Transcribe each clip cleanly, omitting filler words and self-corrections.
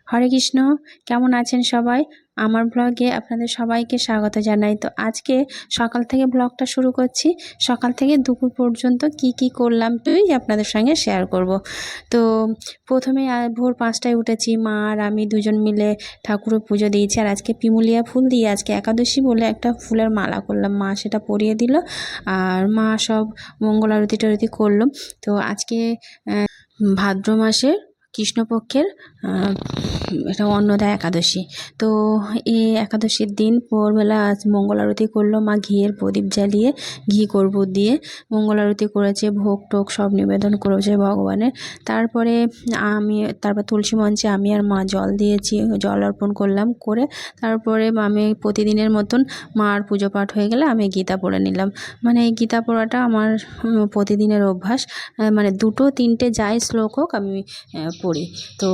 হরে কৃষ্ণ। কেমন আছেন সবাই? আমার ব্লগে আপনাদের সবাইকে স্বাগত জানাই। তো আজকে সকাল থেকে ব্লগটা শুরু করছি। সকাল থেকে দুপুর পর্যন্ত কি করলাম আপনাদের সঙ্গে শেয়ার করব। তো প্রথমে ভোর 5টায় উঠেছি, মা আর আমি দুজন মিলে ঠাকুরের পুজো দিয়েছি। আর আজকে পিমুলিয়া ফুল দিয়ে আজকে একাদশী বলে একটা ফুলের মালা করলাম, মা সেটা পরিয়ে দিল আর মা সব মঙ্গল আরতি টারতি করলো। তো আজকে ভাদ্র মাসের কৃষ্ণপক্ষের এটা অন্নদা একাদশী। তো এই একাদশীর দিন ভোরবেলা মঙ্গল আরতি করলো মা, ঘিয়ের প্রদীপ জ্বালিয়ে ঘি কর্পূর দিয়ে মঙ্গল আরতি করেছে, ভোগ টোগ সব নিবেদন করেছে ভগবানের। তারপর তুলসী মঞ্চে আমি আর মা জল দিয়েছি, জল অর্পণ করলাম। করে তারপরে আমি প্রতিদিনের মতন মার পুজো পাঠ হয়ে গেলে আমি গীতা পড়ে নিলাম। মানে এই গীতা পড়াটা আমার প্রতিদিনের অভ্যাস। মানে 2-3টে যাই শ্লোক হোক আমি পড়ি। তো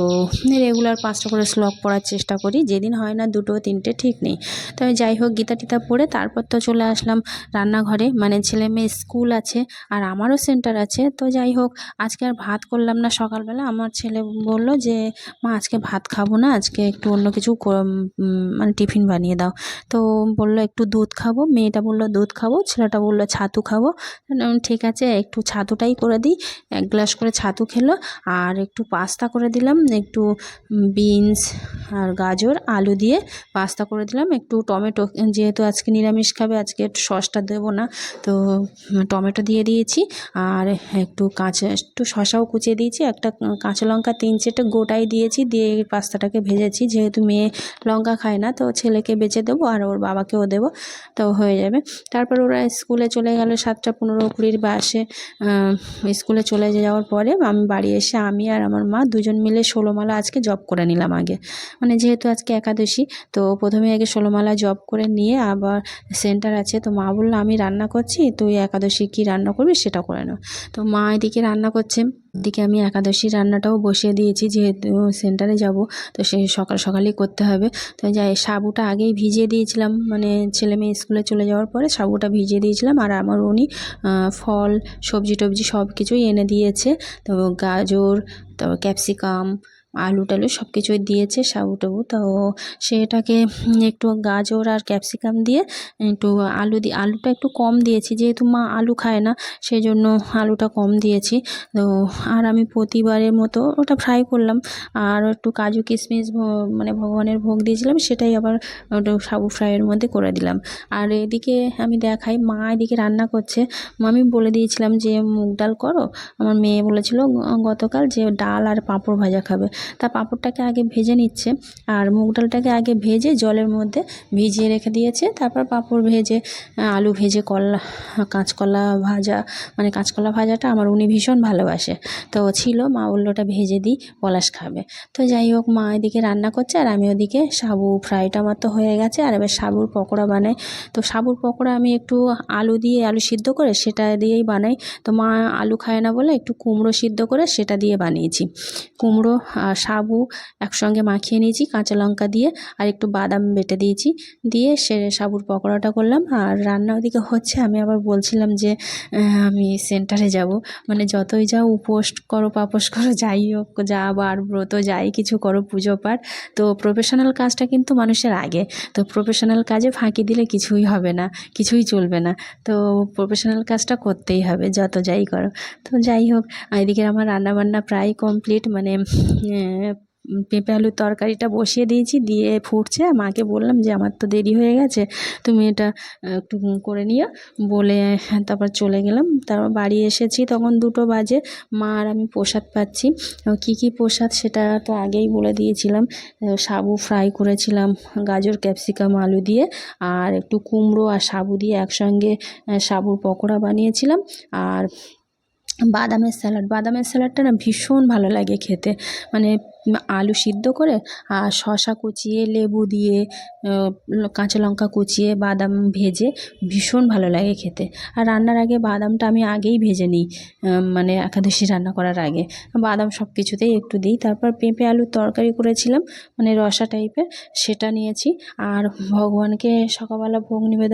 রেগুলার 5টা করে শ্লোক পড়ার চেষ্টা করি, যেদিন হয় না 2-3টে ঠিক নেই। তবে যাই হোক, গীতা টিতা পড়ে তারপর তো চলে আসলাম রান্নাঘরে। মানে ছেলে মেয়ে স্কুল আছে আর আমারও সেন্টার আছে। তো যাই হোক, আজকে আর ভাত করলাম না সকালবেলা। আমার ছেলে বলল যে মা আজকে ভাত খাবো না, আজকে একটু অন্য কিছু মানে টিফিন বানিয়ে দাও। তো বললো একটু দুধ খাবো, মেয়েটা বললো দুধ খাবো, ছেলেটা বললো ছাতু খাবো। ঠিক আছে, একটু ছাতুটাই করে দিই। 1 গ্লাস করে ছাতু খেলো আর একটু পাস্তা করে দিলাম, একটু বিনস আর গাজর আলু দিয়ে পাস্তা করে দিলাম, একটু টমেটো, যেহেতু আজকে নিরামিষ খাবে আজকে একটু সসটা দেবো না, তো টমেটো দিয়ে দিয়েছি। আর একটু শসাও কুচিয়ে দিয়েছি, একটা কাঁচা লঙ্কা 3-4টে গোটাই দিয়েছি, দিয়ে পাস্তাটাকে ভেজেছি। যেহেতু মেয়ে লঙ্কা খায় না, তো ছেলেকে বেঁচে দেবো আর ওর বাবাকেও দেবো, তো হয়ে যাবে। তারপর ওরা স্কুলে চলে গেল 7:15-20 বাসে। স্কুলে চলে যাওয়ার পরে আমি বাড়ি এসে আমি আর আমার মা দুজন মিলে 16 মালা আজকে জপ করে নিলাম আগে। মানে যেহেতু আজকে একাদশী, তো প্রথমে আগে 16 মালা জপ করে নিয়ে আবার সেন্টার আছে। তো মা বললো আমি রান্না করছি, তুই একাদশী কি রান্না করবি সেটা করে নাও। তো মা এদিকে রান্না করছে, এদিকে আমি একাদশী রান্নাটাও বসিয়ে দিয়েছি, যেহেতু সেন্টারে যাব তো সেই সকালই করতে হবে। তো যাই, সাবুটা আগেই ভিজিয়ে দিয়েছিলাম, মানে ছেলে মেয়ে স্কুলে চলে যাওয়ার পরে সাবুটা ভিজিয়ে দিয়েছিলাম। আর আমার উনি ফল সবজি টবজি সব কিছুই এনে দিয়েছে। তো গাজর, তারপর ক্যাপসিকাম, আলু টালু সব কিছুই দিয়েছে সাবু টাবু। তো সেটাকে একটু গাজর আর ক্যাপসিকাম দিয়ে একটু আলুটা একটু কম দিয়েছি, যেহেতু মা আলু খায় না সেই জন্য আলুটা কম দিয়েছি। তো আর আমি প্রতিবারের মতো ওটা ফ্রাই করলাম, আর একটু কাজু কিশমিশ মানে ভগবানের ভোগ দিয়েছিলাম, সেটাই আবার ওটা সাবু ফ্রাইয়ের মধ্যে করে দিলাম। আর এদিকে আমি দেখাই, মা এদিকে রান্না করছে। আমি বলে দিয়েছিলাম যে মুগ ডাল করো। আমার মেয়ে বলেছিল গতকাল যে ডাল আর পাঁপড় ভাজা খাবে, তা পাঁপড়টাকে আগে ভেজে নিচ্ছে আর মুগ ডালটাকে আগে ভেজে জলের মধ্যে ভিজিয়ে রেখে দিয়েছে। তারপর পাঁপড় ভেজে, আলু ভেজে, কাঁচকলা ভাজা, মানে কাঁচকলা ভাজাটা আমার উনি ভীষণ ভালোবাসে, তো ছিল, মা বললো ওটা ভেজে দিই, পলাশ খাবে। তো যাই হোক, মা এদিকে রান্না করছে আর আমি ওদিকে সাবু ফ্রাইটা আমার তো হয়ে গেছে। আর এবার সাবুর পকোড়া বানাই। তো সাবুর পকোড়া আমি একটু আলু সিদ্ধ করে সেটা দিয়েই বানাই। তো মা আলু খায় না বলে একটু কুমড়ো সিদ্ধ করে সেটা দিয়ে বানিয়েছি। কুমড়ো আর সাবু একসঙ্গে মাখিয়ে নিয়েছি কাঁচা লঙ্কা দিয়ে, আর একটু বাদাম বেটে দিয়েছি, দিয়ে সে সাবুর পকোড়াটা করলাম। আর রান্না ওদিকে হচ্ছে, আমি আবার বলছিলাম যে আমি সেন্টারে যাব। মানে যতই যাও উপোস করো পাপোস করো যাই হোক, যা বার ব্রত যাই কিছু করো, পুজো পাঠ, তো প্রফেশনাল কাজটা কিন্তু মানুষের আগে। তো প্রফেশনাল কাজে ফাঁকি দিলে কিছুই হবে না, কিছুই চলবে না। তো প্রফেশনাল কাজটা করতেই হবে যত যাই করো। তো যাই হোক, এদিকে আমার রান্নাবান্না প্রায় কমপ্লিট। মানে পেঁপে আলুর তরকারিটা বসিয়ে দিয়েছি, দিয়ে ফুটছে। মাকে বললাম যে আমার তো দেরি হয়ে গেছে, তুমি এটা একটু করে নিও বলে তারপর চলে গেলাম। তারপর বাড়ি এসেছি তখন 2টো বাজে। মা আর আমি প্রসাদ পাচ্ছি। কি প্রসাদ সেটা তো আগেই বলে দিয়েছিলাম। সাবু ফ্রাই করেছিলাম গাজর ক্যাপসিকাম আলু দিয়ে, আর একটু কুমড়ো আর সাবু দিয়ে একসঙ্গে সাবুর পকোড়া বানিয়েছিলাম। আর বাদামের স্যালাডটা না ভীষণ ভালো লাগে খেতে। মানে আলু সিদ্ধ করে আর শসা কুচিয়ে, লেবু দিয়ে, কাঁচা লঙ্কা কুচিয়ে, বাদাম ভেজে ভীষণ ভালো লাগে খেতে। আর রান্নার আগে বাদামটা আমি আগেই ভেজে নিই, মানে একাদশী রান্না করার আগে বাদাম সব কিছুতেই একটু দিই। তারপর পেঁপে আলুর তরকারি করেছিলাম, মানে রসা টাইপের, সেটা নিয়েছি। আর ভগবানকে সকালবেলা ভোগ নিবেদন